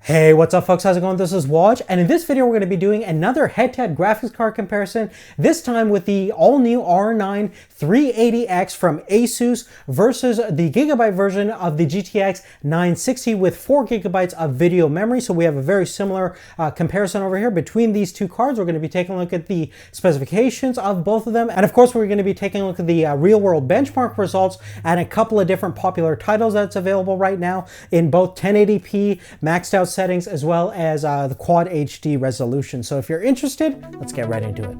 Hey, what's up folks? How's it going? This is Waj, and in this video we're going to be doing another head-to-head graphics card comparison, this time with the all-new R9 380X from Asus versus the Gigabyte version of the GTX 960 with 4 gigabytes of video memory. So we have a very similar comparison over here between these two cards. We're going to be taking a look at the specifications of both of them, and of course we're going to be taking a look at the real-world benchmark results and a couple of different popular titles that's available right now in both 1080p maxed out settings as well as the quad HD resolution. So if you're interested, let's get right into it.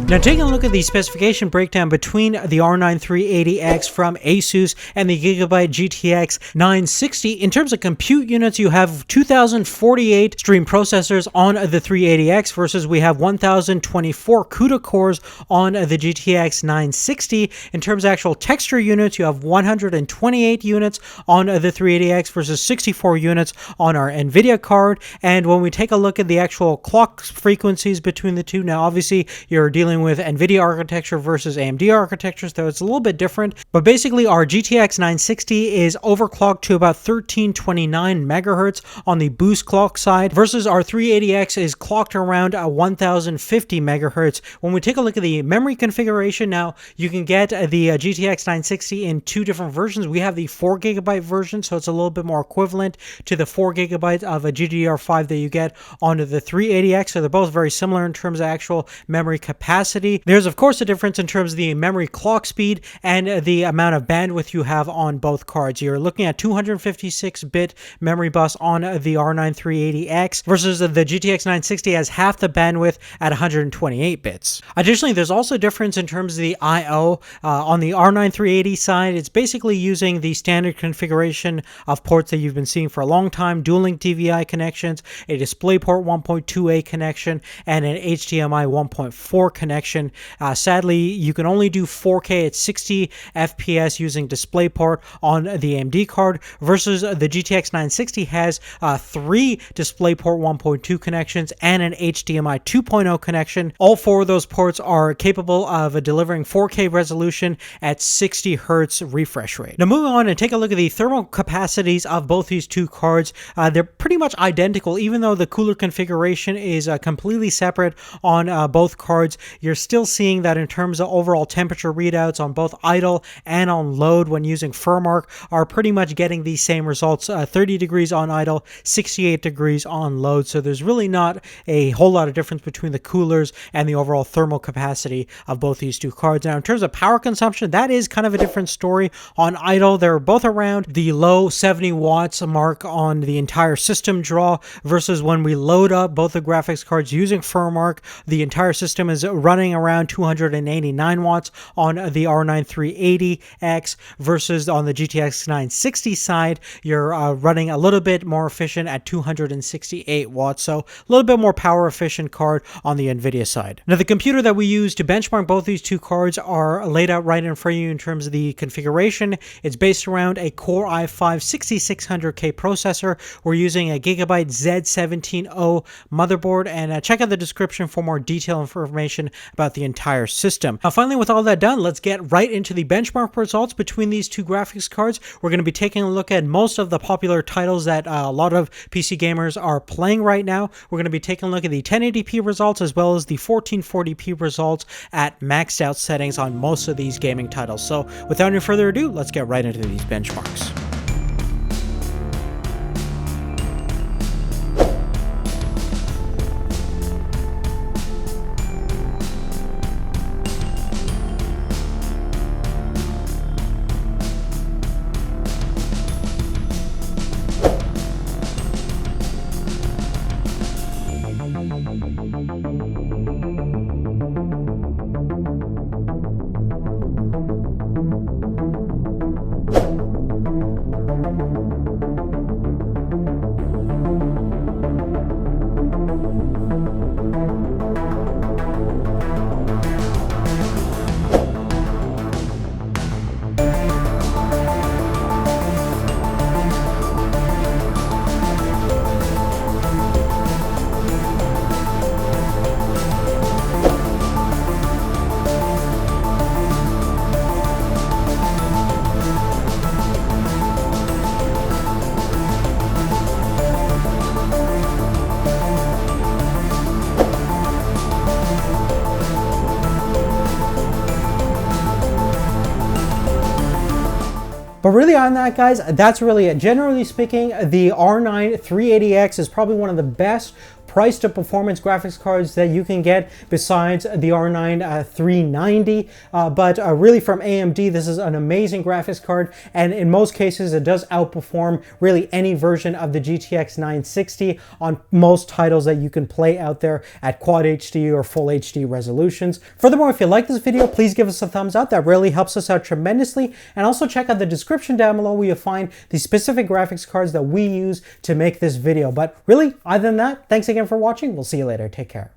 Now taking a look at the specification breakdown between the R9 380X from Asus and the Gigabyte GTX 960, in terms of compute units, you have 2048 stream processors on the 380X versus we have 1024 CUDA cores on the GTX 960. In terms of actual texture units, you have 128 units on the 380X versus 64 units on our NVIDIA card. And when we take a look at the actual clock frequencies between the two, now obviously you're dealing with NVIDIA architecture versus AMD architecture, so it's a little bit different. But basically our GTX 960 is overclocked to about 1329 megahertz on the boost clock side versus our 380X is clocked around 1050 megahertz. When we take a look at the memory configuration, now you can get the GTX 960 in two different versions. We have the 4 gigabyte version, so it's a little bit more equivalent to the 4 gigabytes of a GDDR5 that you get onto the 380X. So they're both very similar in terms of actual memory capacity. There's of course a difference in terms of the memory clock speed and the amount of bandwidth you have on both cards. You're looking at 256-bit memory bus on the R9 380X versus the GTX 960 has half the bandwidth at 128 bits. Additionally, there's also a difference in terms of the I/O. On the R9 380 side, it's basically using the standard configuration of ports that you've been seeing for a long time, dual-link DVI connections, a DisplayPort 1.2a connection, and an HDMI 1.4 connection. Sadly, you can only do 4K at 60 FPS using DisplayPort on the AMD card versus the GTX 960 has 3 DisplayPort 1.2 connections and an HDMI 2.0 connection. All 4 of those ports are capable of delivering 4K resolution at 60 Hertz refresh rate. Now moving on and take a look at the thermal capacities of both these two cards. They're pretty much identical, even though the cooler configuration is completely separate on both cards. You're still seeing that in terms of overall temperature readouts on both idle and on load when using FurMark are pretty much getting these same results, 30 degrees on idle, 68 degrees on load. So there's really not a whole lot of difference between the coolers and the overall thermal capacity of both these two cards. Now in terms of power consumption, that is kind of a different story. On idle, they're both around the low 70 watts mark on the entire system draw versus when we load up both the graphics cards using FurMark, the entire system is running around 289 watts on the R9 380X versus on the GTX 960 side, you're running a little bit more efficient at 268 watts. So a little bit more power efficient card on the NVIDIA side. Now the computer that we use to benchmark both these two cards are laid out right in front of you in terms of the configuration. It's based around a Core i5 6600K processor. We're using a Gigabyte Z17O motherboard, and check out the description for more detailed information about the entire system. Now finally, with all that done, let's get right into the benchmark results between these two graphics cards. We're going to be taking a look at most of the popular titles that a lot of PC gamers are playing right now. We're going to be taking a look at the 1080p results as well as the 1440p results at maxed out settings on most of these gaming titles. So without any further ado, let's get right into these benchmarks. But really on that, guys, that's really it. Generally speaking, the R9 380X is probably one of the best price to performance graphics cards that you can get besides the R9 390. But really from AMD, this is an amazing graphics card, and in most cases it does outperform really any version of the GTX 960 on most titles that you can play out there at Quad HD or Full HD resolutions. Furthermore, if you like this video, please give us a thumbs up. That really helps us out tremendously. And also check out the description down below where you'll find the specific graphics cards that we use to make this video. But really, other than that, thanks again for watching. We'll see you later. Take care.